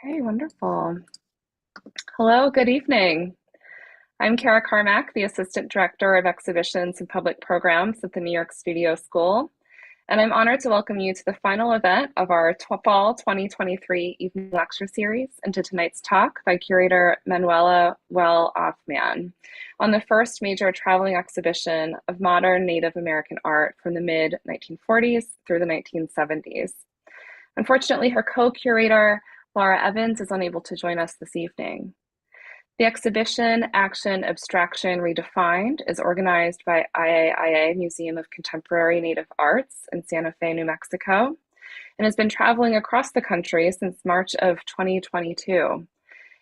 Okay, wonderful. Hello, good evening. I'm Kara Carmack, the Assistant Director of Exhibitions and Public Programs at the New York Studio School, and I'm honored to welcome you to the final event of our Fall 2023 Evening Lecture Series and to tonight's talk by curator Manuela Well-Off-Man on the first major traveling exhibition of modern Native American art from the mid-1940s through the 1970s. Unfortunately, her co-curator, Laura Evans, is unable to join us this evening. The exhibition, Abstraction Redefined, is organized by IAIA Museum of Contemporary Native Arts in Santa Fe, New Mexico, and has been traveling across the country since March of 2022.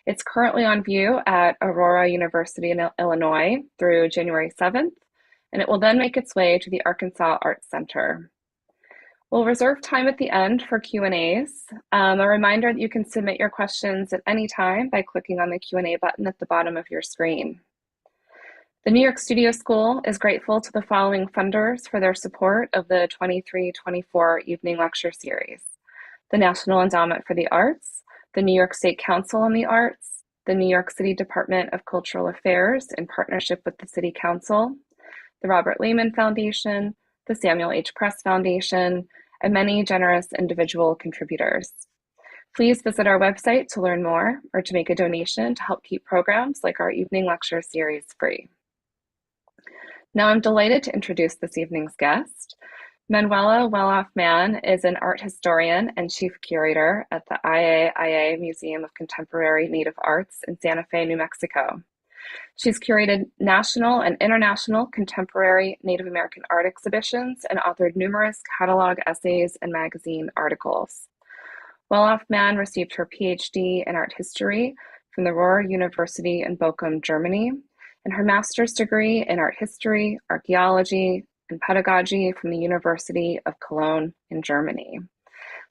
It's currently on view at Ruhr University in Illinois through January 7th, and it will then make its way to the Arkansas Arts Center. We'll reserve time at the end for Q&As. A reminder that you can submit your questions at any time by clicking on the Q&A button at the bottom of your screen. The New York Studio School is grateful to the following funders for their support of the 23-24 Evening Lecture Series: the National Endowment for the Arts, the New York State Council on the Arts, the New York City Department of Cultural Affairs in partnership with the City Council, the Robert Lehman Foundation, the Samuel H. Press Foundation, and many generous individual contributors. Please visit our website to learn more or to make a donation to help keep programs like our Evening Lecture Series free. Now I'm delighted to introduce this evening's guest. Manuela Well-Off-Man is an art historian and chief curator at the IAIA Museum of Contemporary Native Arts in Santa Fe, New Mexico. She's curated national and international contemporary Native American art exhibitions and authored numerous catalog essays and magazine articles. Well-Off-Man received her Ph.D. in art history from the Ruhr University in Bochum, Germany, and her master's degree in art history, archaeology, and pedagogy from the University of Cologne in Germany.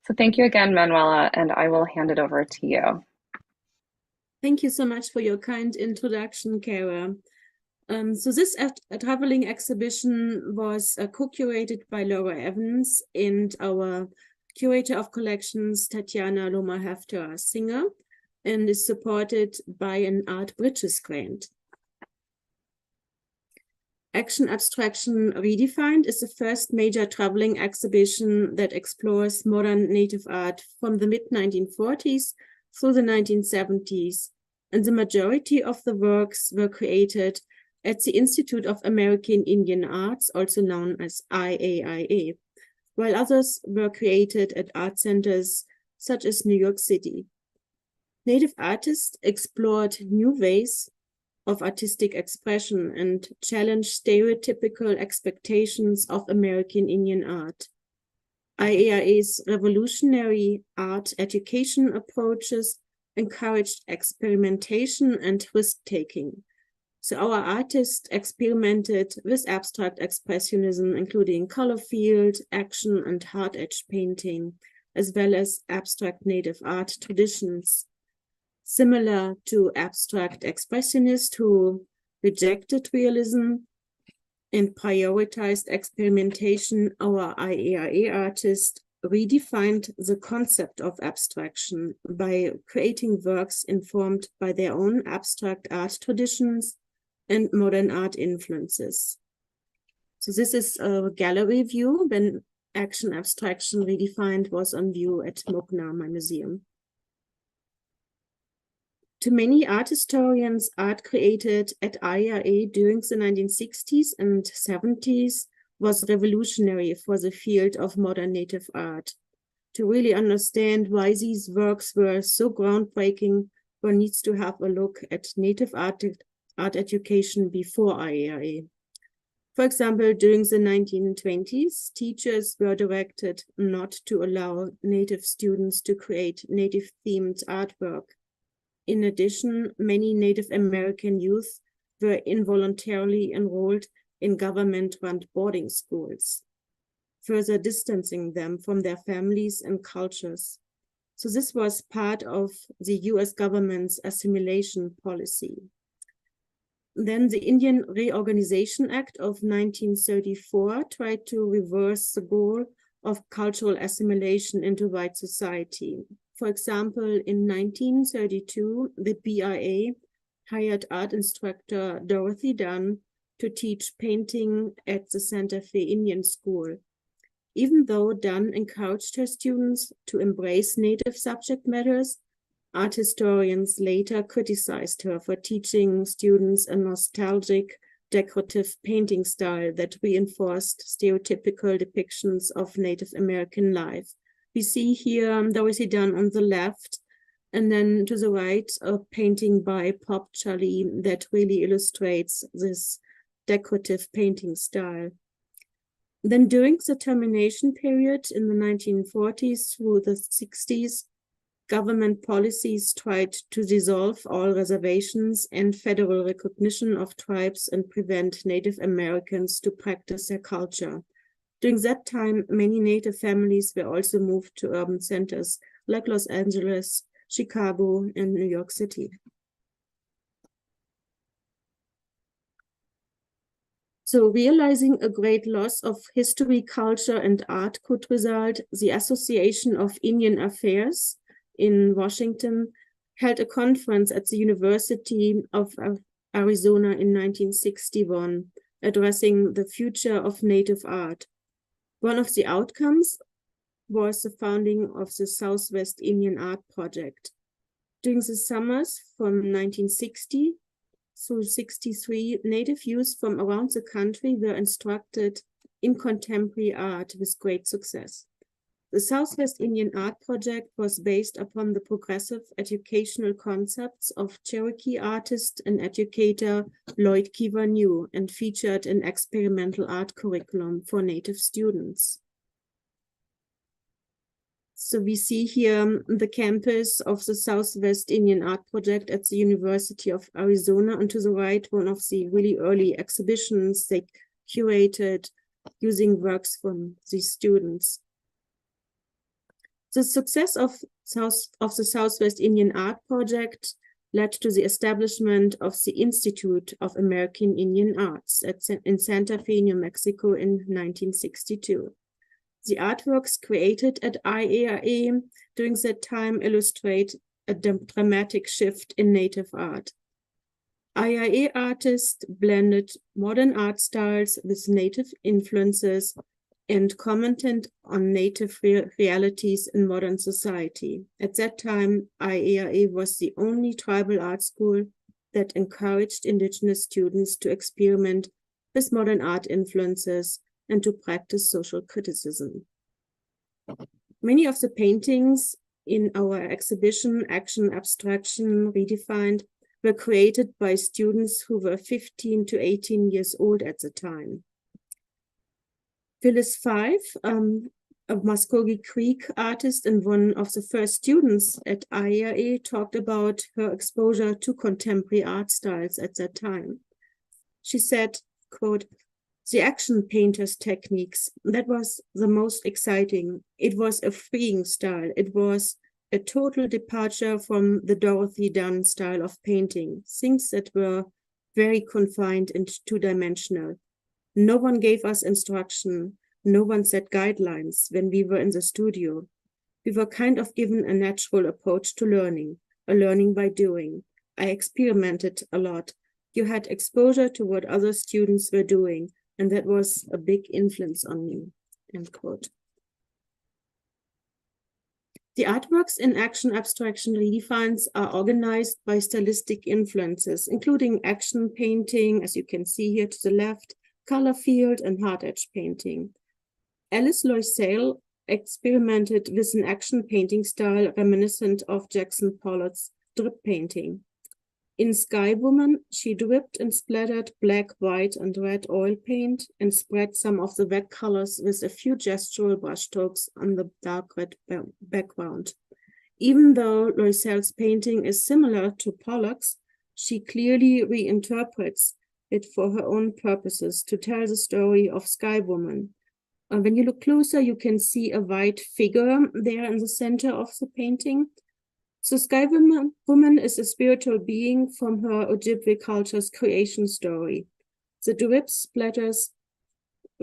So thank you again, Manuela, and I will hand it over to you. Thank you so much for your kind introduction, Kara. So this traveling exhibition was co-curated by Laura Evans and our curator of collections, Tatjana Loma-Hafter-Singer, and is supported by an Art Bridges grant. Abstraction Redefined is the first major traveling exhibition that explores modern Native art from the mid-1940s through the 1970s, and the majority of the works were created at the Institute of American Indian Arts, also known as IAIA, while others were created at art centers such as New York City. Native artists explored new ways of artistic expression and challenged stereotypical expectations of American Indian art. IAIA's revolutionary art education approaches encouraged experimentation and risk-taking. So our artists experimented with abstract expressionism, including color field, action, and hard edge painting, as well as abstract native art traditions. Similar to abstract expressionists who rejected realism and prioritized experimentation, our IAIA artists redefined the concept of abstraction by creating works informed by their own abstract art traditions and modern art influences. So this is a gallery view when Abstraction Redefined was on view at Mokna, my museum. To many art historians, art created at IAIA during the 1960s and 70s was revolutionary for the field of modern Native art. To really understand why these works were so groundbreaking, one needs to have a look at Native art education before IAIA. For example, during the 1920s, teachers were directed not to allow Native students to create Native-themed artwork. In addition, many Native American youth were involuntarily enrolled in government-run boarding schools, further distancing them from their families and cultures. So this was part of the US government's assimilation policy. Then the Indian Reorganization Act of 1934 tried to reverse the goal of cultural assimilation into white society. For example, in 1932, the BIA hired art instructor Dorothy Dunn to teach painting at the Santa Fe Indian School. Even though Dunn encouraged her students to embrace native subject matters, art historians later criticized her for teaching students a nostalgic, decorative painting style that reinforced stereotypical depictions of Native American life. We see here Dorothy Dunn on the left, and then to the right, a painting by Pop Charlie that really illustrates this decorative painting style. Then during the termination period in the 1940s through the 60s, government policies tried to dissolve all reservations and federal recognition of tribes and prevent Native Americans to practice their culture. During that time, many Native families were also moved to urban centers like Los Angeles, Chicago, and New York City. So realizing a great loss of history, culture, and art could result, the Association of Indian Affairs in Washington held a conference at the University of Arizona in 1961, addressing the future of Native art. One of the outcomes was the founding of the Southwest Indian Art Project. During the summers from 1960 through 63, Native youth from around the country were instructed in contemporary art with great success. The Southwest Indian Art Project was based upon the progressive educational concepts of Cherokee artist and educator Lloyd Keever New and featured an experimental art curriculum for Native students. So we see here the campus of the Southwest Indian Art Project at the University of Arizona, and to the right, one of the really early exhibitions they curated using works from these students. The success of the Southwest Indian Art Project led to the establishment of the Institute of American Indian Arts in Santa Fe, New Mexico in 1962. The artworks created at IAIA during that time illustrate a dramatic shift in Native art. IAIA artists blended modern art styles with Native influences and commented on Native realities in modern society. At that time, IAIA was the only tribal art school that encouraged Indigenous students to experiment with modern art influences and to practice social criticism. Many of the paintings in our exhibition, Abstraction Redefined, were created by students who were 15 to 18 years old at the time. Phyllis Five, a Muskogee Creek artist and one of the first students at IAIA, talked about her exposure to contemporary art styles at that time. She said, quote, "The action painter's techniques, that was the most exciting. It was a freeing style. It was a total departure from the Dorothy Dunn style of painting, things that were very confined and two-dimensional. No one gave us instruction. No one set guidelines when we were in the studio. We were kind of given a natural approach to learning, a learning by doing. I experimented a lot. You had exposure to what other students were doing, and that was a big influence on me," end quote. The artworks in Abstraction Redefined are organized by stylistic influences, including action painting, as you can see here to the left, color field, and hard edge painting. Alice Loisel experimented with an action painting style reminiscent of Jackson Pollock's drip painting. In Sky Woman, she dripped and splattered black, white, and red oil paint and spread some of the wet colors with a few gestural brushstrokes on the dark red background. Even though Loisel's painting is similar to Pollock's, she clearly reinterprets it for her own purposes to tell the story of Sky Woman. When you look closer, you can see a white figure there in the center of the painting. So Sky Woman is a spiritual being from her Ojibwe culture's creation story. The drip splatters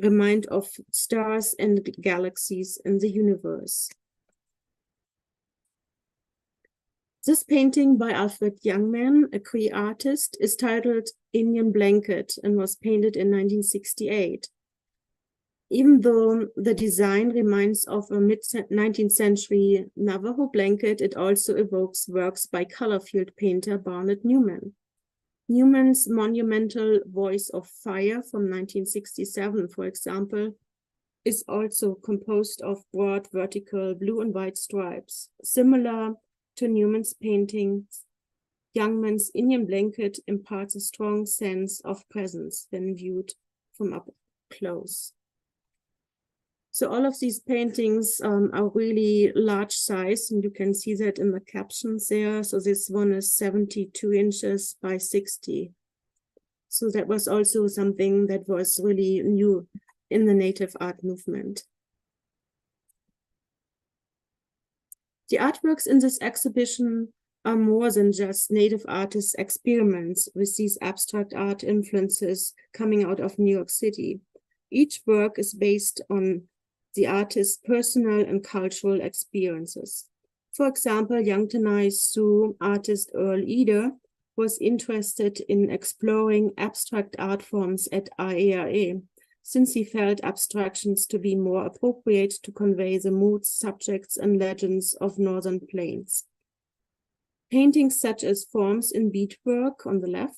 remind of stars and galaxies in the universe. This painting by Alfred Youngman, a Cree artist, is titled Indian Blanket and was painted in 1968. Even though the design reminds of a mid-19th century Navajo blanket, it also evokes works by color field painter Barnett Newman. Newman's monumental Voice of Fire from 1967, for example, is also composed of broad vertical blue and white stripes. Similar to Newman's paintings, Youngman's Indian Blanket imparts a strong sense of presence when viewed from up close. So all of these paintings are really large size, and you can see that in the captions there. So this one is 72 inches by 60. So that was also something that was really new in the native art movement. The artworks in this exhibition are more than just native artists' experiments with these abstract art influences coming out of New York City. Each work is based on the artist's personal and cultural experiences. For example, Yanktonai Sioux artist Earl Eder was interested in exploring abstract art forms at IAIA, since he felt abstractions to be more appropriate to convey the moods, subjects, and legends of Northern Plains. Paintings such as Forms in Beadwork on the left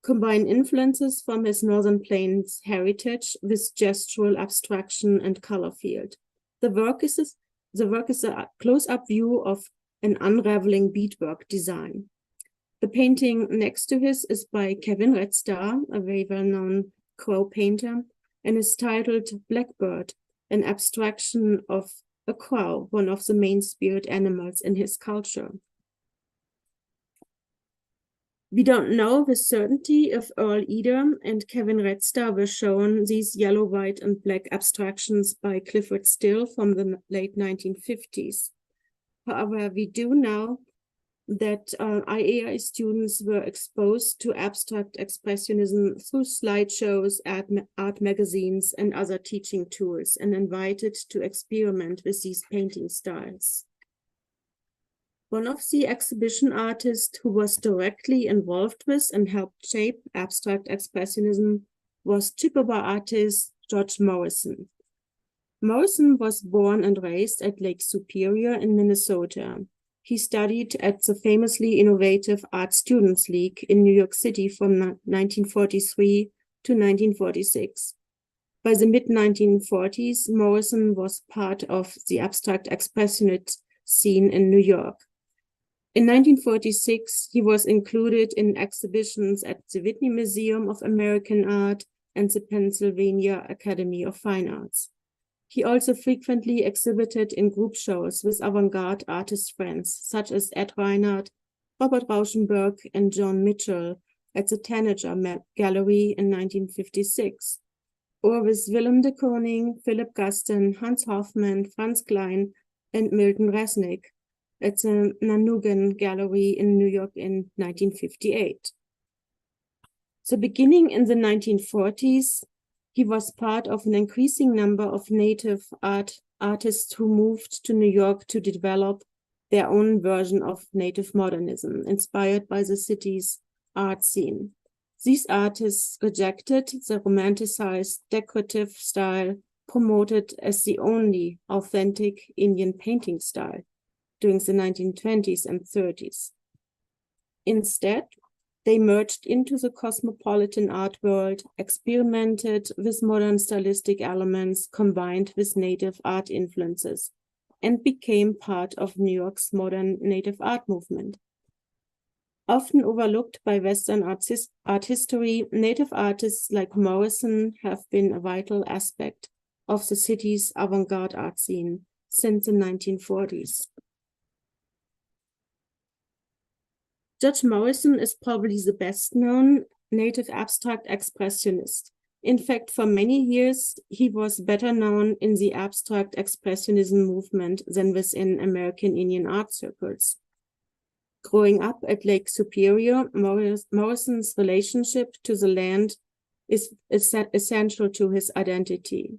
combine influences from his Northern Plains heritage with gestural abstraction and color field. The work is a close-up view of an unraveling beadwork design. The painting next to his is by Kevin Redstar, a very well-known crow painter, and is titled Blackbird, an abstraction of a crow, one of the main spirit animals in his culture. We don't know with certainty if Earl Eder and Kevin Redstar were shown these yellow, white, and black abstractions by Clifford Still from the late 1950s. However, we do know that IAIA students were exposed to abstract expressionism through slideshows, art magazines, and other teaching tools, and invited to experiment with these painting styles. One of the exhibition artists who was directly involved with and helped shape abstract expressionism was Chippewa artist George Morrison. Morrison was born and raised at Lake Superior in Minnesota. He studied at the famously innovative Art Students League in New York City from 1943 to 1946. By the mid-1940s, Morrison was part of the abstract expressionist scene in New York. In 1946, he was included in exhibitions at the Whitney Museum of American Art and the Pennsylvania Academy of Fine Arts. He also frequently exhibited in group shows with avant-garde artist friends, such as Ed Reinhardt, Robert Rauschenberg, and Joan Mitchell at the Tanager Gallery in 1956, or with Willem de Koning, Philip Gaston, Hans Hofmann, Franz Klein, and Milton Resnick at the Nanugan Gallery in New York in 1958. So beginning in the 1940s, he was part of an increasing number of native artists who moved to New York to develop their own version of native modernism, inspired by the city's art scene. These artists rejected the romanticized decorative style promoted as the only authentic Indian painting style during the 1920s and 30s. Instead, they merged into the cosmopolitan art world, experimented with modern stylistic elements combined with native art influences, and became part of New York's modern native art movement. Often overlooked by Western art history, native artists like Morrison have been a vital aspect of the city's avant-garde art scene since the 1940s. George Morrison is probably the best-known native abstract expressionist. In fact, for many years, he was better known in the abstract expressionism movement than within American Indian art circles. Growing up at Lake Superior, Morrison's relationship to the land is essential to his identity.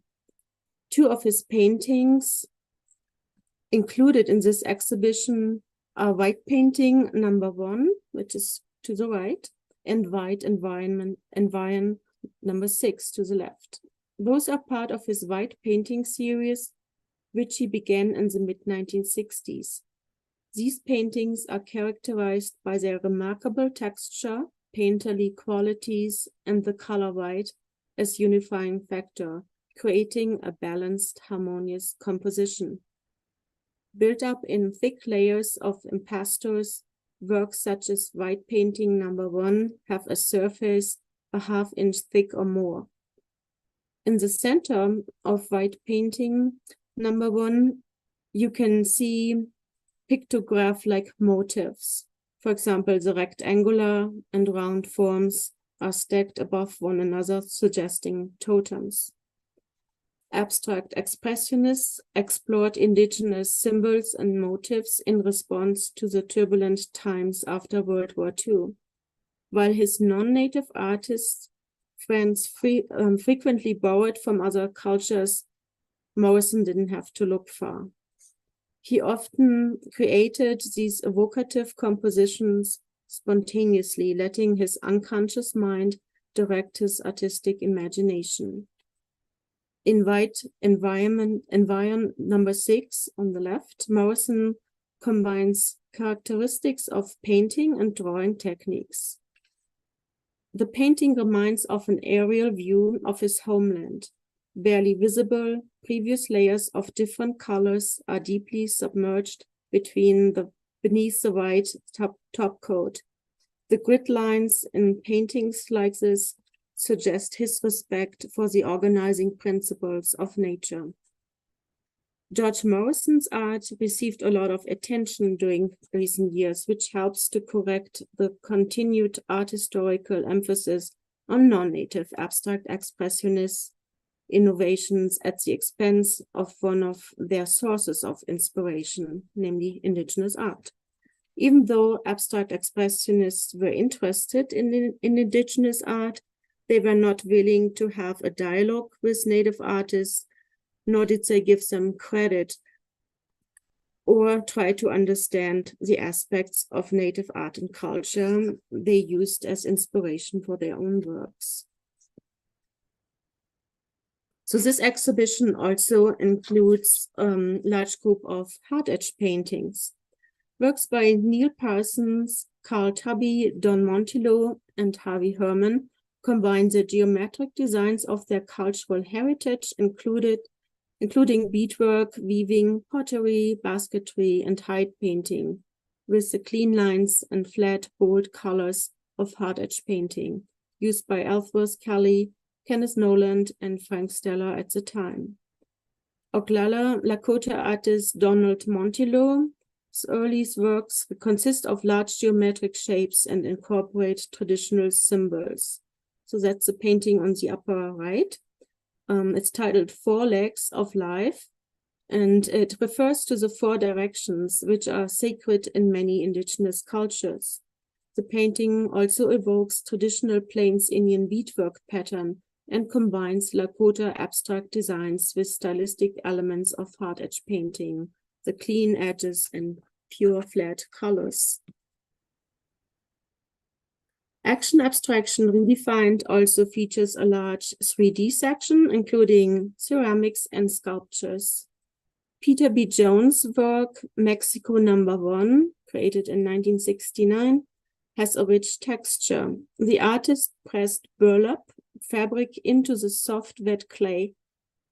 Two of his paintings included in this exhibition are white painting number 1, which is to the right, and white environment number 6 to the left. Both are part of his white painting series, which he began in the mid-1960s. These paintings are characterized by their remarkable texture, painterly qualities, and the color white as unifying factor, creating a balanced, harmonious composition. Built up in thick layers of impastors, works such as white painting number 1 have a surface a half-inch thick or more. In the center of white painting number 1, you can see pictograph-like motifs. For example, the rectangular and round forms are stacked above one another, suggesting totems. Abstract expressionists explored indigenous symbols and motifs in response to the turbulent times after World War II. While his non-native artist friends frequently borrowed from other cultures, Morrison didn't have to look far. He often created these evocative compositions spontaneously, letting his unconscious mind direct his artistic imagination. In white environment number 6 on the left, Morrison combines characteristics of painting and drawing techniques. The painting reminds of an aerial view of his homeland. Barely visible, previous layers of different colors are deeply submerged beneath the white top coat. The grid lines in paintings like this suggest his respect for the organizing principles of nature. George Morrison's art received a lot of attention during recent years, which helps to correct the continued art historical emphasis on non-native abstract expressionist innovations at the expense of one of their sources of inspiration, namely indigenous art. Even though abstract expressionists were interested in indigenous art, they were not willing to have a dialogue with native artists, nor did they give them credit or try to understand the aspects of native art and culture they used as inspiration for their own works. So this exhibition also includes a large group of hard-edge paintings. Works by Neil Parsons, Carl Tubby, Don Montillo, and Harvey Herman combine the geometric designs of their cultural heritage, including beadwork, weaving, pottery, basketry, and hide painting, with the clean lines and flat, bold colors of hard-edge painting, used by Ellsworth Kelly, Kenneth Noland, and Frank Stella at the time. Oglala Lakota artist Donald Montillo's early works consist of large geometric shapes and incorporate traditional symbols. So that's the painting on the upper right. It's titled 4 Legs of Life, and it refers to the 4 directions, which are sacred in many indigenous cultures. The painting also evokes traditional Plains Indian beadwork pattern and combines Lakota abstract designs with stylistic elements of hard-edge painting, the clean edges and pure flat colors. Action Abstraction Redefined also features a large 3D section, including ceramics and sculptures. Peter B. Jones' work, Mexico No. 1, created in 1969, has a rich texture. The artist pressed burlap fabric into the soft, wet clay.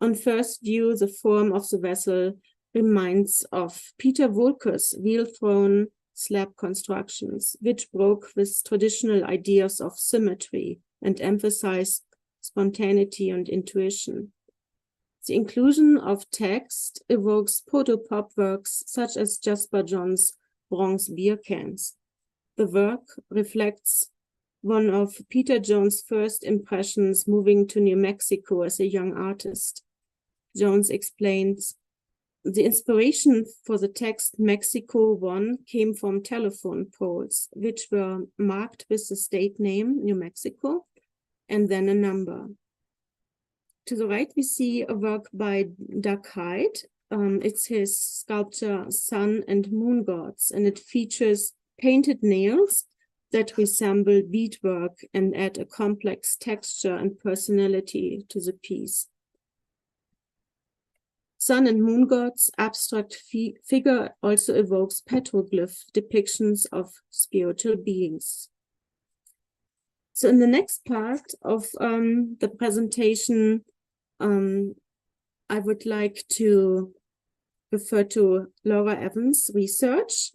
On first view, the form of the vessel reminds of Peter Volker's wheel-thrown slab constructions, which broke with traditional ideas of symmetry and emphasized spontaneity and intuition. The inclusion of text evokes proto-pop works such as Jasper John's bronze beer cans. The work reflects one of Peter Jones' first impressions moving to New Mexico as a young artist. Jones explains, the inspiration for the text Mexico 1 came from telephone poles, which were marked with the state name, New Mexico, and then a number. To the right, we see a work by Doug Hyde, It's his sculpture Sun and Moon Gods, and it features painted nails that resemble beadwork and add a complex texture and personality to the piece. Sun and Moon Gods abstract figure also evokes petroglyph depictions of spiritual beings. So in the next part of the presentation, I would like to refer to Laura Evans' research.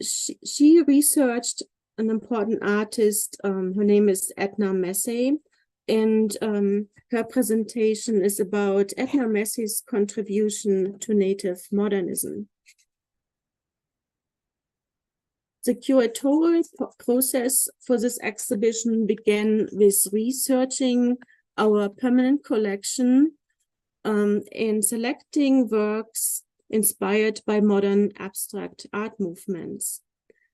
She researched an important artist. Her name is Edna Massey, and her presentation is about Edna Massey's contribution to native modernism. The curatorial process for this exhibition began with researching our permanent collection and selecting works inspired by modern abstract art movements.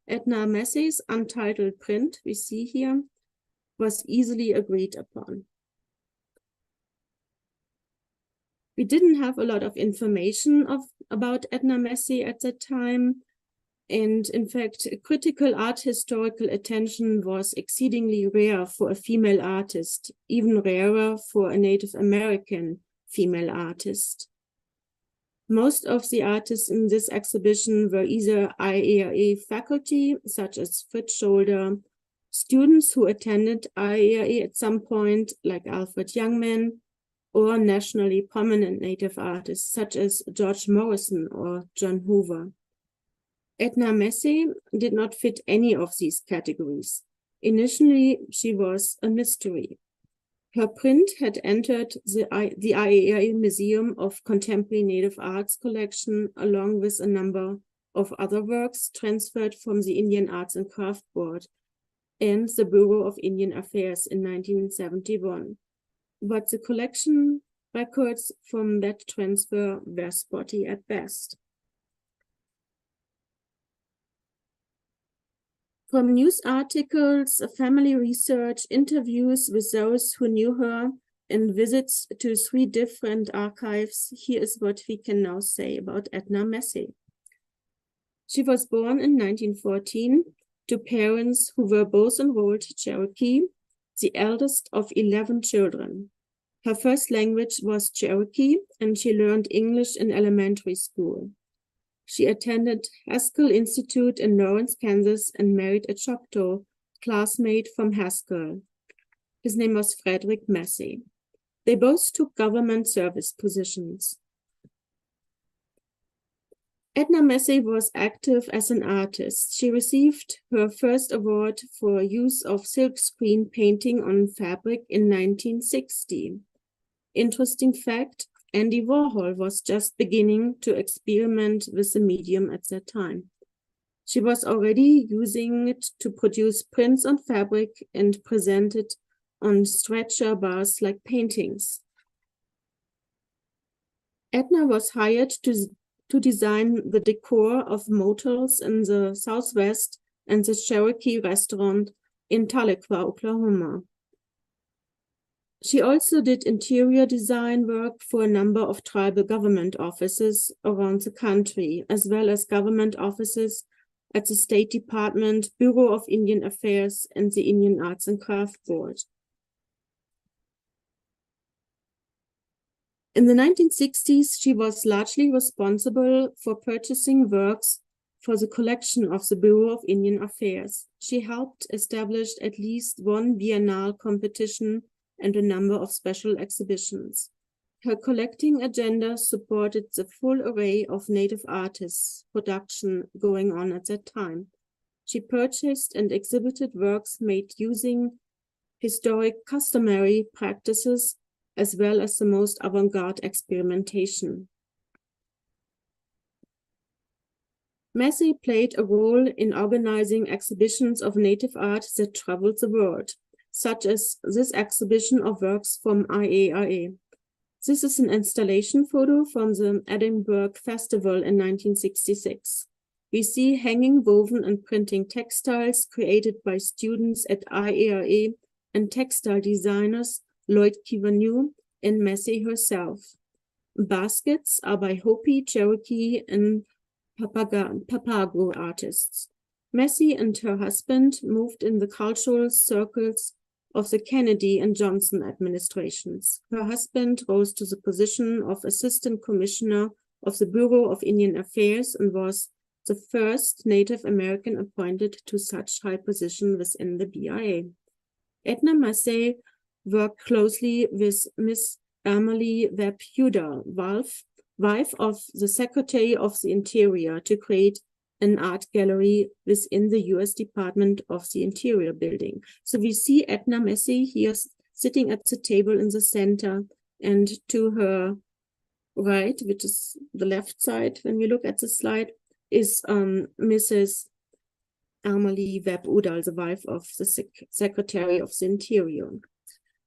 Edna Massey's untitled print, we see here, was easily agreed upon. We didn't have a lot of information about Edna Massey at that time. And in fact, critical art historical attention was exceedingly rare for a female artist, even rarer for a Native American female artist. Most of the artists in this exhibition were either IAIA faculty, such as Fritz Scholder, students who attended IAIA at some point, like Alfred Youngman, or nationally prominent Native artists, such as George Morrison or John Hoover. Edna Massey did not fit any of these categories. Initially, she was a mystery. Her print had entered the IAIA Museum of Contemporary Native Arts collection, along with a number of other works transferred from the Indian Arts and Craft Board and the Bureau of Indian Affairs in 1971. But the collection records from that transfer were spotty at best. From news articles, family research, interviews with those who knew her, and visits to 3 different archives, here is what we can now say about Edna Massey. She was born in 1914 to parents who were both enrolled Cherokee, the eldest of 11 children. Her first language was Cherokee, and she learned English in elementary school. She attended Haskell Institute in Lawrence, Kansas, and married a Choctaw classmate from Haskell. His name was Frederick Massey. They both took government service positions. Edna Massey was active as an artist. She received her first award for use of silkscreen painting on fabric in 1960. Interesting fact, Andy Warhol was just beginning to experiment with the medium at that time. She was already using it to produce prints on fabric and present it on stretcher bars like paintings. Edna was hired to design the decor of motels in the Southwest and the Cherokee restaurant in Tahlequah, Oklahoma. She also did interior design work for a number of tribal government offices around the country, as well as government offices at the State Department, Bureau of Indian Affairs, and the Indian Arts and Craft Board. In the 1960s, she was largely responsible for purchasing works for the collection of the Bureau of Indian Affairs. She helped establish at least 1 biennale competition and a number of special exhibitions. Her collecting agenda supported the full array of Native artists' production going on at that time. She purchased and exhibited works made using historic customary practices as well as the most avant-garde experimentation. Massey played a role in organizing exhibitions of Native art that traveled the world, such as this exhibition of works from IAIA. This is an installation photo from the Edinburgh Festival in 1966. We see hanging, woven, and printing textiles created by students at IAIA and textile designers Lloyd Kiwanuw and Massey herself. Baskets are by Hopi, Cherokee, and Papago artists. Massey and her husband moved in the cultural circles of the Kennedy and Johnson administrations. Her husband rose to the position of Assistant Commissioner of the Bureau of Indian Affairs and was the first Native American appointed to such high position within the BIA. Edna Massey worked closely with Miss Emily Webb Udall, wife of the Secretary of the Interior, to create an art gallery within the U.S. Department of the Interior building. So we see Edna Massey here sitting at the table in the center, and to her right, which is the left side when we look at the slide, is Mrs. Emily Webb Udall, the wife of the Secretary of the Interior.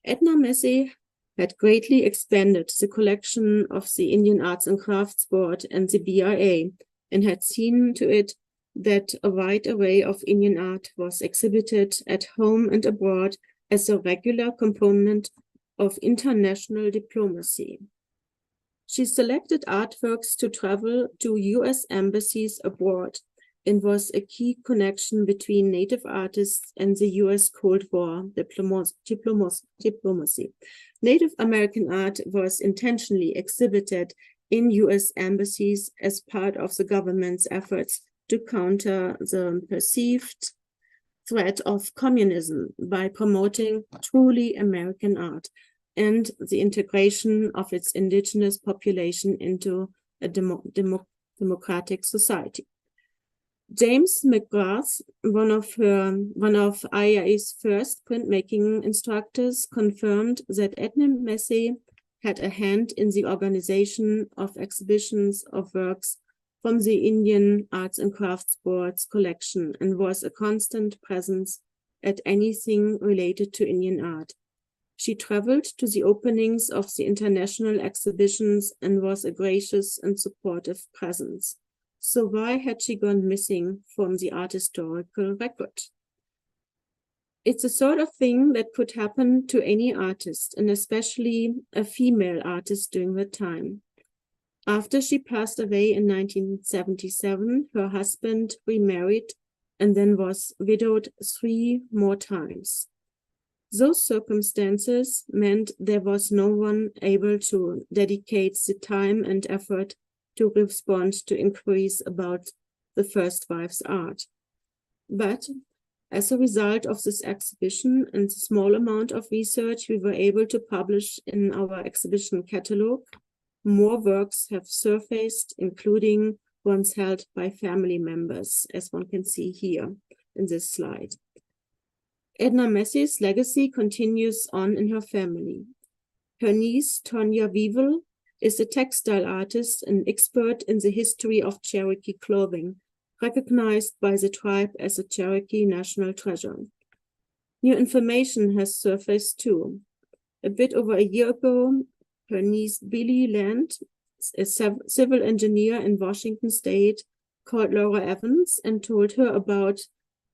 Edna Massey had greatly expanded the collection of the Indian Arts and Crafts Board and the BIA, and had seen to it that a wide array of Indian art was exhibited at home and abroad as a regular component of international diplomacy. She selected artworks to travel to US embassies abroad and was a key connection between Native artists and the US Cold War diplomacy. Native American art was intentionally exhibited in US embassies as part of the government's efforts to counter the perceived threat of communism by promoting truly American art and the integration of its indigenous population into a democratic society. James McGrath, one of IAIA's first printmaking instructors, confirmed that Edna Massey had a hand in the organization of exhibitions of works from the Indian Arts and Crafts Board's collection and was a constant presence at anything related to Indian art. She traveled to the openings of the international exhibitions and was a gracious and supportive presence. So why had she gone missing from the art historical record? It's the sort of thing that could happen to any artist, and especially a female artist during that time. After she passed away in 1977, her husband remarried and then was widowed 3 more times. Those circumstances meant there was no one able to dedicate the time and effort to respond to inquiries about the first wife's art. But as a result of this exhibition and the small amount of research we were able to publish in our exhibition catalog, more works have surfaced, including ones held by family members, as one can see here in this slide. Edna Massey's legacy continues on in her family. Her niece, Tonya Weevil, is a textile artist and expert in the history of Cherokee clothing, recognized by the tribe as a Cherokee national treasure. New information has surfaced too. A bit over a year ago, her niece Billy Land, a civil engineer in Washington State, called Laura Evans and told her about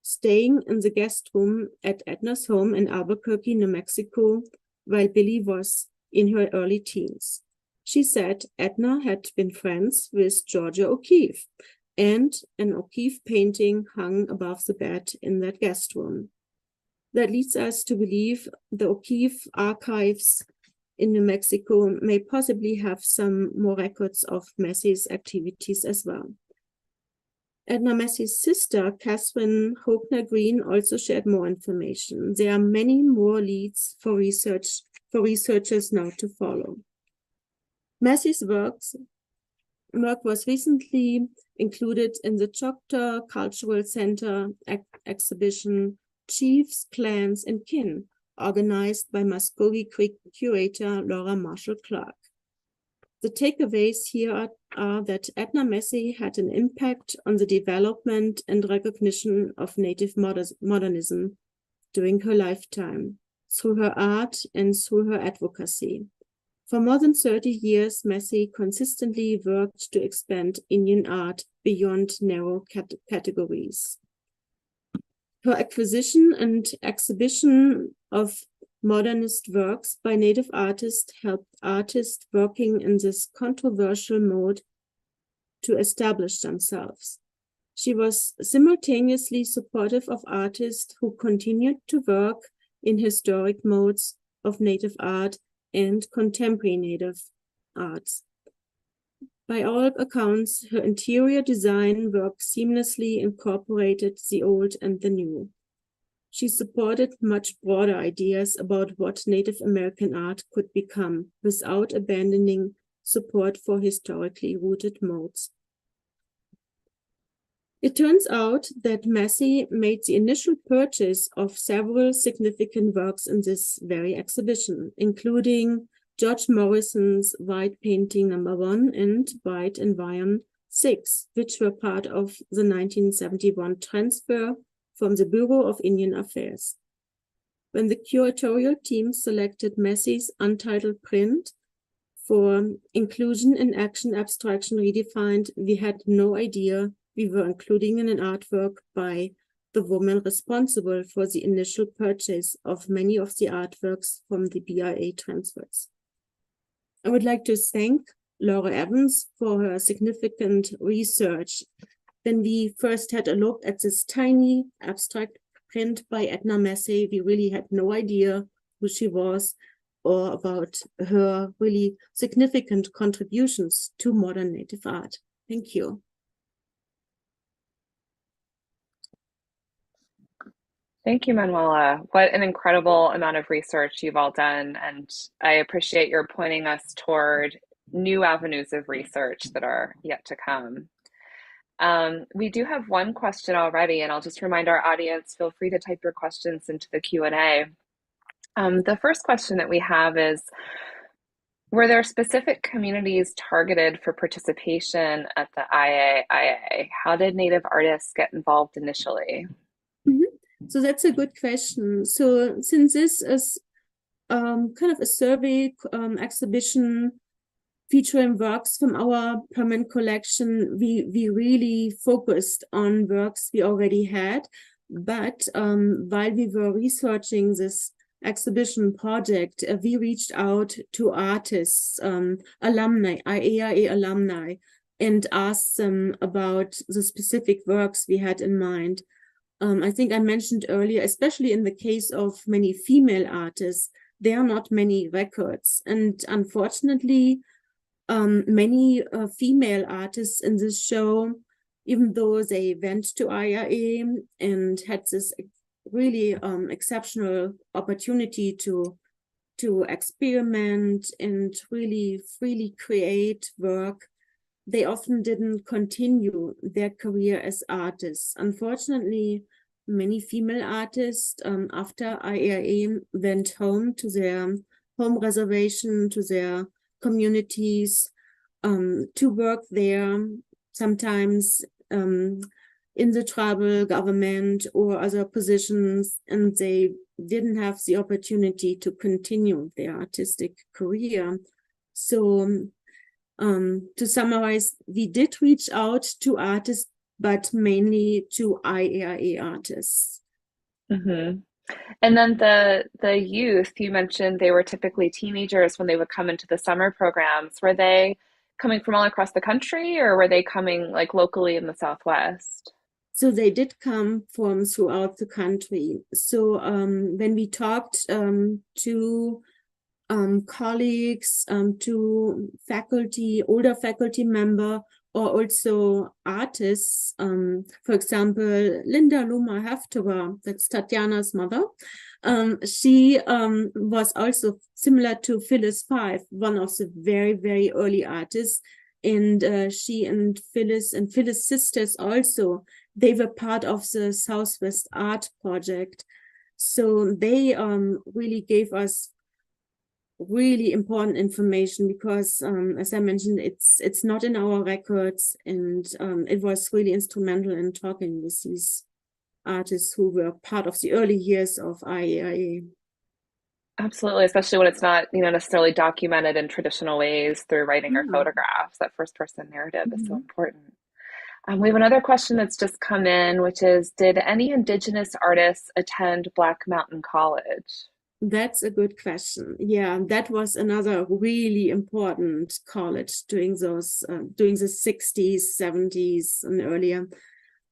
staying in the guest room at Edna's home in Albuquerque, New Mexico, while Billy was in her early teens. She said Edna had been friends with Georgia O'Keeffe, and an O'Keeffe painting hung above the bed in that guest room. That leads us to believe the O'Keeffe archives in New Mexico may possibly have some more records of Massey's activities as well. Edna Massey's sister, Catherine Hochner Green, also shared more information. There are many more leads for researchers now to follow. Massey's work was recently included in the Choctaw Cultural Center exhibition Chiefs, Clans, and Kin, organized by Muscogee Creek curator Laura Marshall Clark. The takeaways here are that Edna Massey had an impact on the development and recognition of Native modernism during her lifetime, through her art and through her advocacy. For more than 30 years, Massey consistently worked to expand Indian art beyond narrow categories. Her acquisition and exhibition of modernist works by native artists helped artists working in this controversial mode to establish themselves. She was simultaneously supportive of artists who continued to work in historic modes of native art and contemporary native arts. By all accounts, her interior design work seamlessly incorporated the old and the new. She supported much broader ideas about what Native American art could become without abandoning support for historically rooted modes. It turns out that Massey made the initial purchase of several significant works in this very exhibition, including George Morrison's White Painting #1 and White Environ 6, which were part of the 1971 transfer from the Bureau of Indian Affairs. When the curatorial team selected Massey's untitled print for inclusion in Action Abstraction Redefined, we had no idea we were including in an artwork by the woman responsible for the initial purchase of many of the artworks from the BIA transfers. I would like to thank Laura Evans for her significant research. When we first had a look at this tiny abstract print by Edna Massey, we really had no idea who she was or about her really significant contributions to modern native art. Thank you. Thank you, Manuela. What an incredible amount of research you've all done. And I appreciate your pointing us toward new avenues of research that are yet to come. We do have one question already, and I'll just remind our audience, feel free to type your questions into the Q&A. The first question that we have is, were there specific communities targeted for participation at the IAIA? How did Native artists get involved initially? So that's a good question. So since this is kind of a survey exhibition featuring works from our permanent collection, we really focused on works we already had. But while we were researching this exhibition project, we reached out to artists, alumni, IAIA alumni, and asked them about the specific works we had in mind. I think I mentioned earlier, especially in the case of many female artists, there are not many records. And unfortunately, many female artists in this show, even though they went to IAIA and had this really exceptional opportunity to experiment and really freely create work, they often didn't continue their career as artists. Unfortunately, many female artists after IAIA went home to their home reservation, to their communities, to work there, sometimes in the tribal government or other positions, and they didn't have the opportunity to continue their artistic career. So to summarize, we did reach out to artists, but mainly to IAIA artists. Mm-hmm. And then the youth, you mentioned they were typically teenagers when they would come into the summer programs. Were they coming from all across the country, or were they coming like locally in the Southwest? So they did come from throughout the country. So when we talked to colleagues, to faculty, older faculty member, or also artists. For example, Linda Luma Haftora, that's Tatjana's mother. She was also similar to Phyllis Five, one of the very, very early artists. And she and Phyllis sisters also, they were part of the Southwest Art Project. So they really gave us really important information because, as I mentioned, it's not in our records, and it was really instrumental in talking with these artists who were part of the early years of IAIA. Absolutely, especially when it's not, necessarily documented in traditional ways through writing or photographs. That first-person narrative is so important. We have another question that's just come in, which is, did any Indigenous artists attend Black Mountain College? That's a good question. Yeah, that was another really important college during during the 60s, 70s, and earlier.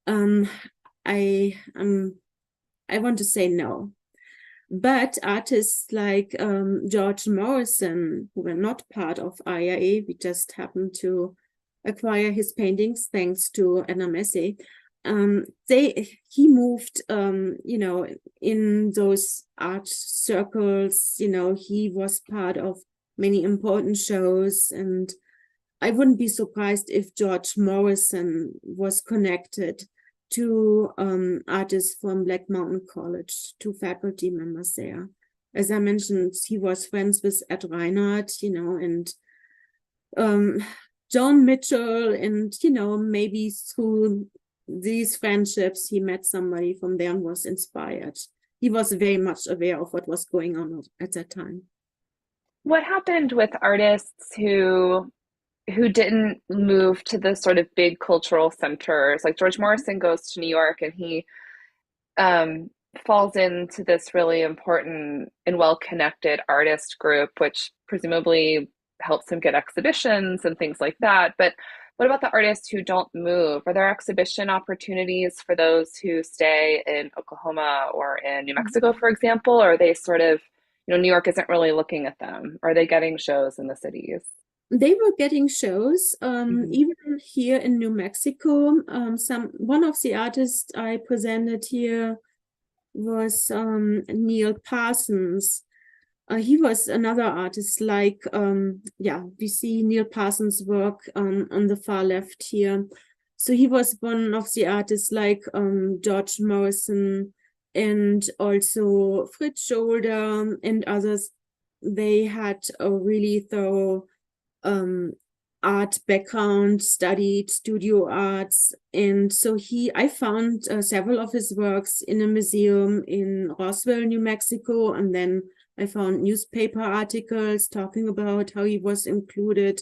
Um, I I want to say no. But artists like George Morrison, who were not part of IAIA, we just happened to acquire his paintings thanks to Edna Massey. He moved, in those art circles. He was part of many important shows, and I wouldn't be surprised if George Morrison was connected to artists from Black Mountain College, to faculty members there. As I mentioned, he was friends with Ed Reinhardt, and Joan Mitchell, and, maybe through these friendships, he met somebody from there and was inspired. He was very much aware of what was going on at that time. What happened with artists who didn't move to the sort of big cultural centers? Like George Morrison goes to New York and he falls into this really important and well-connected artist group, which presumably helps him get exhibitions and things like that. But what about the artists who don't move? Are there exhibition opportunities for those who stay in Oklahoma or in New Mexico, for example? Or are they sort of, New York isn't really looking at them? Are they getting shows in the cities? They were getting shows, Mhm. even here in New Mexico. One of the artists I presented here was Neil Parsons. He was another artist, like, we see Neil Parsons' work on the far left here. So he was one of the artists like George Morrison and also Fritz Scholder and others. They had a really thorough art background, studied studio arts. And so I found several of his works in a museum in Roswell, New Mexico, and then I found newspaper articles talking about how he was included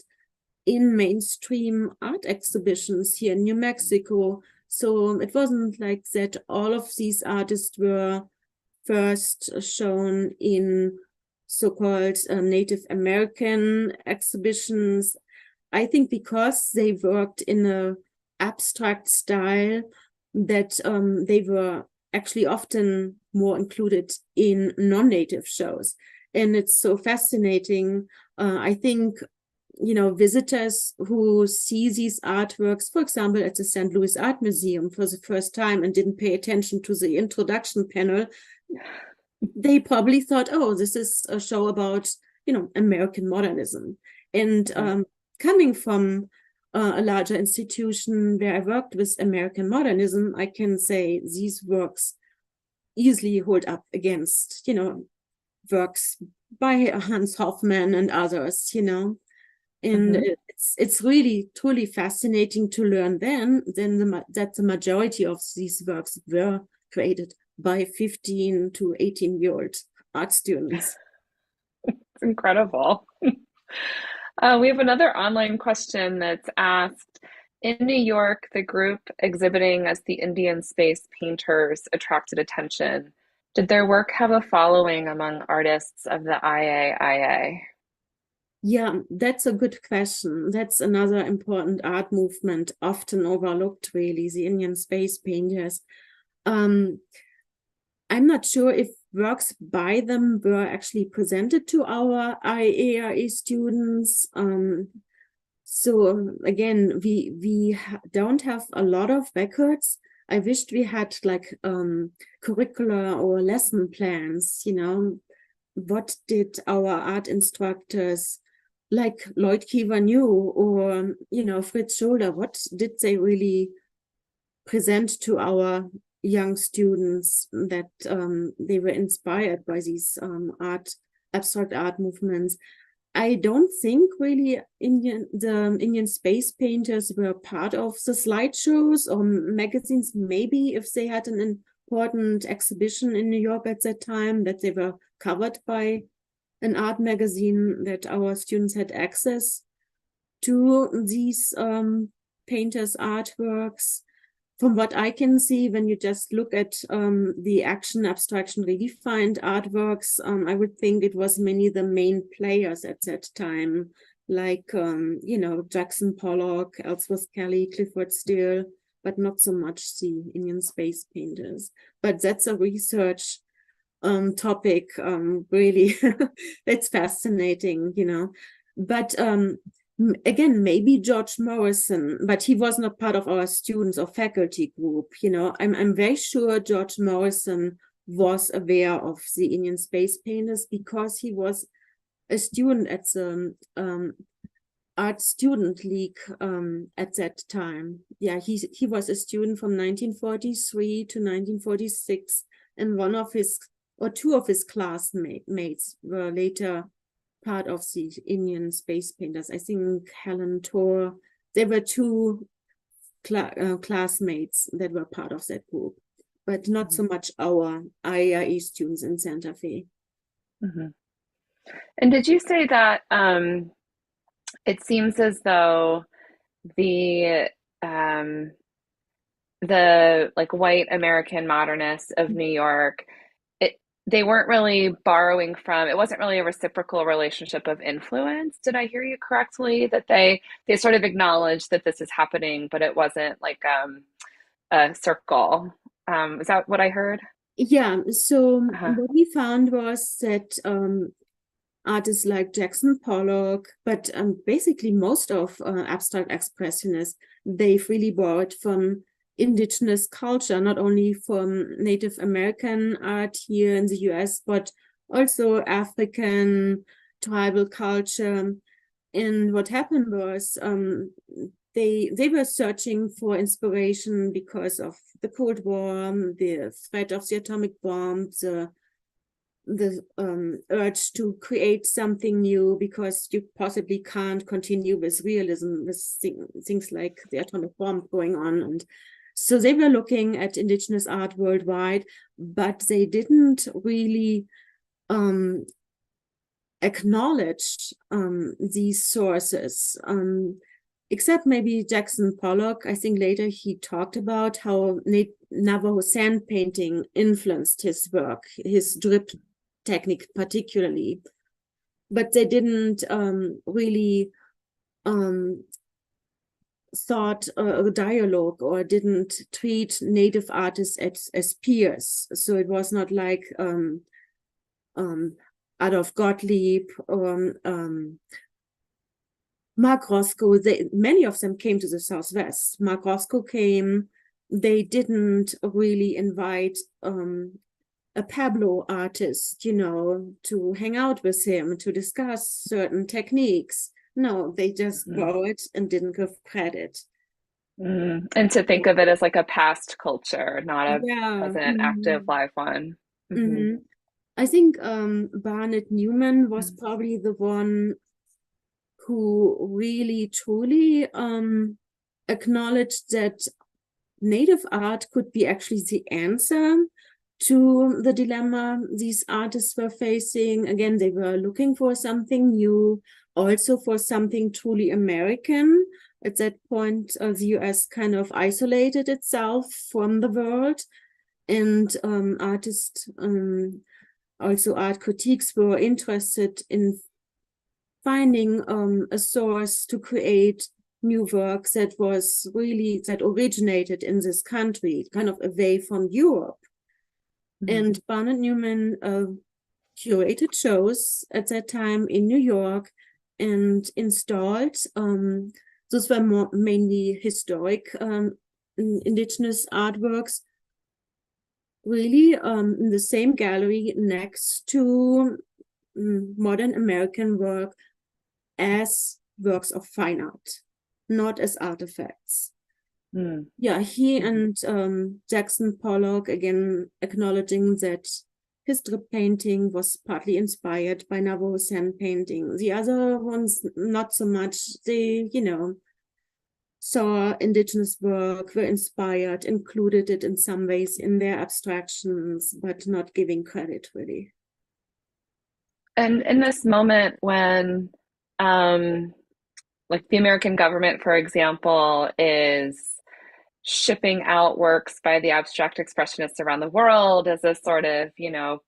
in mainstream art exhibitions here in New Mexico. So it wasn't like that all of these artists were first shown in so-called Native American exhibitions. I think because they worked in an abstract style, that they were actually often more included in non-native shows. And it's so fascinating. I think, visitors who see these artworks, for example, at the St. Louis Art Museum for the first time and didn't pay attention to the introduction panel, they probably thought, oh, this is a show about, American modernism. And coming from a larger institution where I worked with American modernism, I can say these works easily hold up against, works by Hans Hofmann and others, and it's really truly fascinating to learn that the majority of these works were created by 15 to 18-year-old art students. It's incredible. We have another online question that's asked, in New York, the group exhibiting as the Indian space painters attracted attention. Did their work have a following among artists of the IAIA? Yeah, that's a good question. That's another important art movement, often overlooked, really, the Indian space painters. I'm not sure if works by them were actually presented to our IAIA students. So again, we don't have a lot of records. I wished we had like curricular or lesson plans, what did our art instructors like Lloyd Keever New or, Fritz Scholder, what did they really present to our young students that they were inspired by these abstract art movements? I don't think really the Indian space painters were part of the slideshows or magazines. Maybe if they had an important exhibition in New York at that time, that they were covered by an art magazine, that our students had access to these painters' artworks. from what I can see, when you just look at the Abstraction Redefined artworks, I would think it was many the main players at that time, like, Jackson Pollock, Ellsworth Kelly, Clifford Steele, but not so much the Indian space painters. But that's a research topic, really. It's fascinating, But again, maybe George Morrison, but he was not part of our students or faculty group. I'm very sure George Morrison was aware of the Indian space painters because he was a student at the Art Student League at that time. Yeah, he was a student from 1943 to 1946, and one of his or two of his classmates were later part of the Indian space painters. I think Helen Tor. There were two classmates that were part of that group, but not so much our IAIA students in Santa Fe. Mm-hmm. And did you say that it seems as though the um, the like white American modernists of New York, they weren't really borrowing from, it wasn't really a reciprocal relationship of influence. Did I hear you correctly? That they sort of acknowledged that this is happening, but it wasn't like a circle. Is that what I heard? Yeah, so Uh-huh. what we found was that artists like Jackson Pollock, but basically most of abstract expressionists, they've really borrowed from indigenous culture, not only from Native American art here in the US, but also African tribal culture. And what happened was they were searching for inspiration because of the Cold War, the threat of the atomic bomb, the urge to create something new because you possibly can't continue with realism with things like the atomic bomb going on. And so they were looking at indigenous art worldwide, but they didn't really acknowledge these sources, except maybe Jackson Pollock. I think later he talked about how Navajo sand painting influenced his work, his drip technique particularly, but they didn't really thought a dialogue or didn't treat native artists as peers. So it was not like Adolf Gottlieb or Mark Roscoe. Many of them came to the Southwest. Mark Roscoe came. They didn't really invite a Pablo artist, to hang out with him, to discuss certain techniques. No, they just Mm-hmm. borrowed and didn't give credit. Mm-hmm. And to think of it as like a past culture, not a Yeah. present active live one. Mm-hmm. Mm-hmm. I think Barnett Newman was probably the one who really truly acknowledged that native art could be actually the answer to the dilemma these artists were facing. Again, they were looking for something new, also for something truly American. At that point, the US kind of isolated itself from the world, and artists, also art critiques, were interested in finding a source to create new works that originated in this country, kind of away from Europe. Mm-hmm. And Barnett Newman curated shows at that time in New York and installed, those were mainly historic indigenous artworks, really in the same gallery next to modern American work as works of fine art, not as artifacts. Mm-hmm. Yeah, he and Jackson Pollock, again, acknowledging that his drip painting was partly inspired by Navajo sand painting. The other ones, not so much. They, saw indigenous work, were inspired, included it in some ways in their abstractions, but not giving credit, really. And in this moment when, like the American government, for example, is shipping out works by the abstract expressionists around the world as a sort of,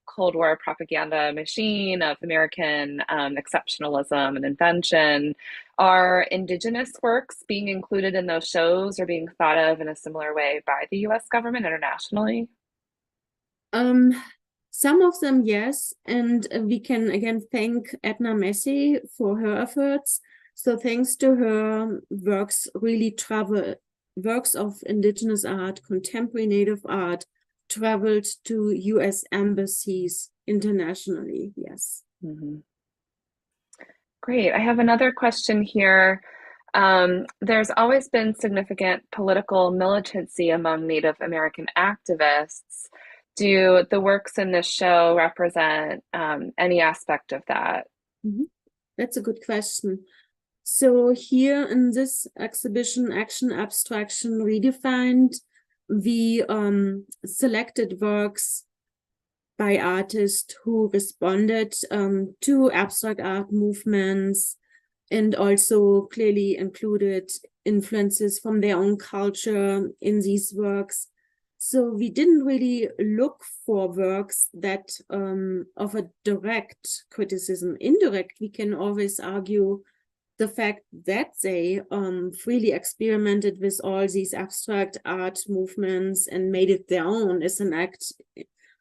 Cold War propaganda machine of American exceptionalism and invention. Are indigenous works being included in those shows or being thought of in a similar way by the US government internationally? Um, some of them, yes, and we can again thank Edna Massey for her efforts. So thanks to her, works really travel, works of indigenous art, contemporary native art, traveled to US embassies internationally, yes. Mm-hmm. Great. I have another question here. There's always been significant political militancy among Native American activists. Do the works in this show represent any aspect of that? Mm-hmm. That's a good question. So here in this exhibition, Action, Abstraction Redefined, we selected works by artists who responded to abstract art movements and also clearly included influences from their own culture in these works. So we didn't really look for works that of a direct criticism. Indirect, we can always argue the fact that they freely experimented with all these abstract art movements and made it their own is an act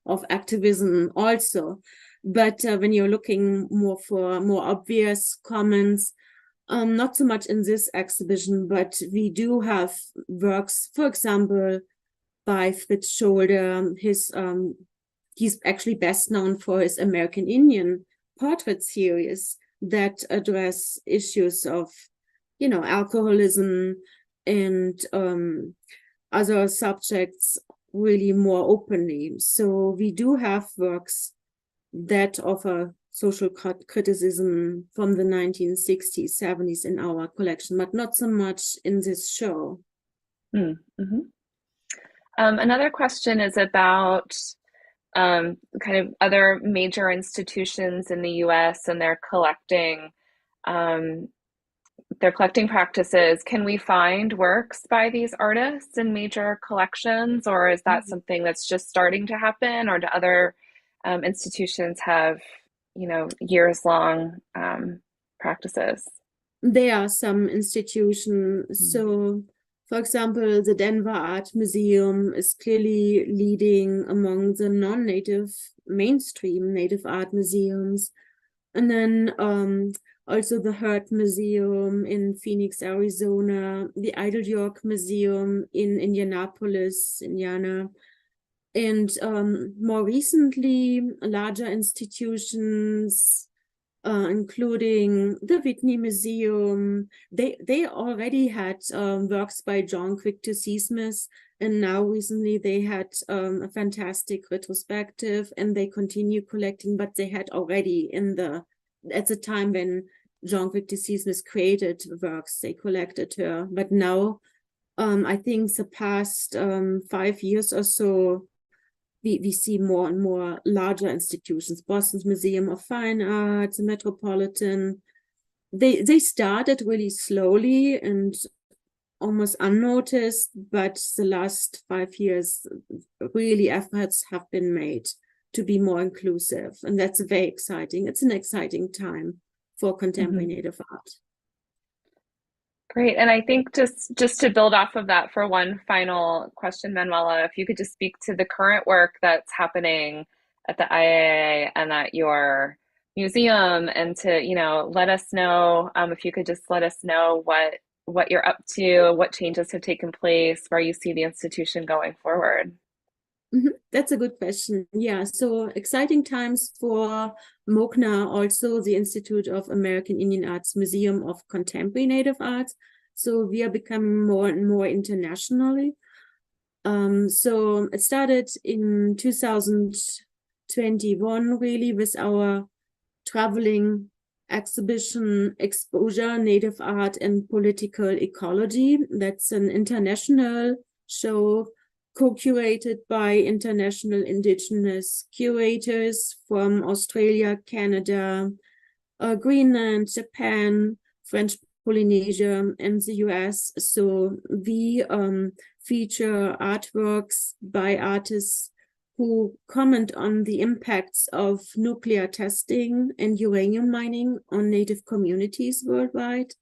of activism also. But when you're looking more for more obvious comments, not so much in this exhibition, but we do have works, for example, by Fritz Scholder. He's actually best known for his American Indian portrait series that address issues of, alcoholism and other subjects really more openly. So we do have works that offer social criticism from the 1960s, 70s in our collection, but not so much in this show. Mm-hmm. Another question is about kind of other major institutions in the US and their collecting practices. Can we find works by these artists in major collections, or is that something that's just starting to happen, or do other institutions have, years-long practices? There are some institutions. So, for example, the Denver Art Museum is clearly leading among the non-native mainstream native art museums. And then also the Hohlt Museum in Phoenix, Arizona, the Idle York Museum in Indianapolis, Indiana, and more recently, larger institutions, including the Whitney Museum. They already had works by John Quick to See Smith, and now recently they had a fantastic retrospective, and they continue collecting, but they had already at the time when John Quick to See Smith created works, they collected her. But now, I think the past 5 years or so, we see more and more larger institutions, Boston's Museum of Fine Arts, the Metropolitan. They started really slowly and almost unnoticed, but the last 5 years, really efforts have been made to be more inclusive. And that's very exciting. It's an exciting time for contemporary native art. Great. And I think just to build off of that for one final question, Manuela, if you could just speak to the current work that's happening at the IAIA and at your museum, and to, let us know, if you could just let us know what you're up to, what changes have taken place, where you see the institution going forward. That's a good question. Yeah, so exciting times for MOCNA, also the Institute of American Indian Arts Museum of Contemporary Native Arts. So we are becoming more and more internationally. So it started in 2021, really, with our traveling exhibition, Exposure, Native Art and Political Ecology. That's an international show co-curated by international indigenous curators from Australia, Canada, Greenland, Japan, French Polynesia, and the US. So we feature artworks by artists who comment on the impacts of nuclear testing and uranium mining on Native communities worldwide.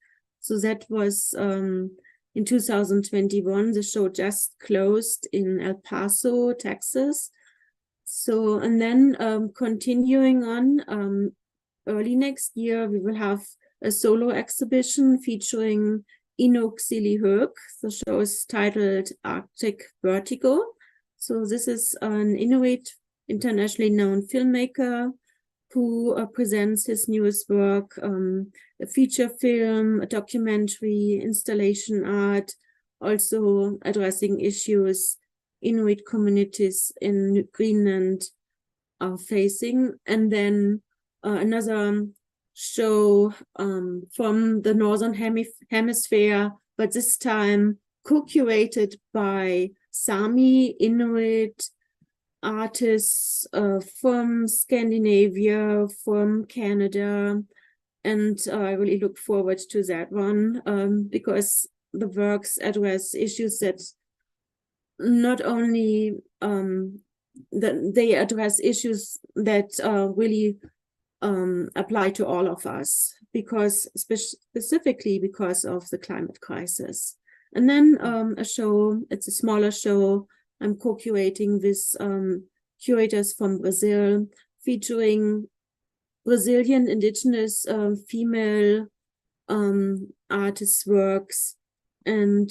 So that was in 2021. The show just closed in El Paso, Texas. So, and then continuing on, early next year, we will have a solo exhibition featuring Inuk Sili-Höök. The show is titled Arctic Vertigo. So this is an Inuit internationally known filmmaker who presents his newest work, a feature film, a documentary, installation art, also addressing issues Inuit communities in Greenland are facing. And then another show from the Northern Hemisphere, but this time co-curated by Sami Inuit artists from Scandinavia, from Canada. And I really look forward to that one because the works address issues that not only that they address issues that really apply to all of us, because specifically because of the climate crisis. And then a show, it's a smaller show, I'm co-curating with curators from Brazil, featuring Brazilian indigenous female artists' works. And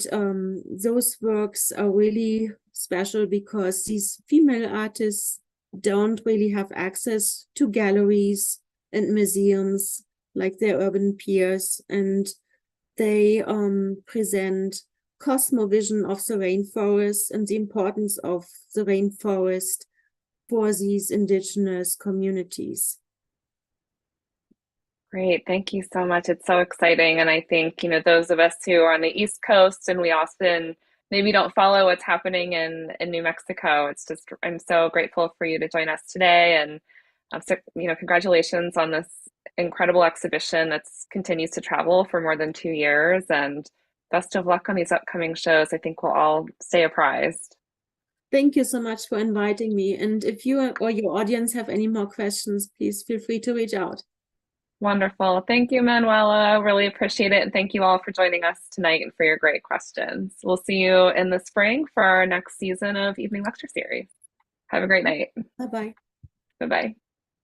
those works are really special because these female artists don't really have access to galleries and museums like their urban peers, and they present cosmovision of the rainforest and the importance of the rainforest for these indigenous communities. Great, thank you so much. It's so exciting. And I think, those of us who are on the East Coast and we often maybe don't follow what's happening in New Mexico, it's just, I'm so grateful for you to join us today. And so, congratulations on this incredible exhibition that continues to travel for more than 2 years. And best of luck on these upcoming shows. I think we'll all stay apprised. Thank you so much for inviting me. And if you or your audience have any more questions, please feel free to reach out. Wonderful. Thank you, Manuela. Really appreciate it. And thank you all for joining us tonight and for your great questions. We'll see you in the spring for our next season of Evening Lecture Series. Have a great night. Bye-bye. Bye-bye.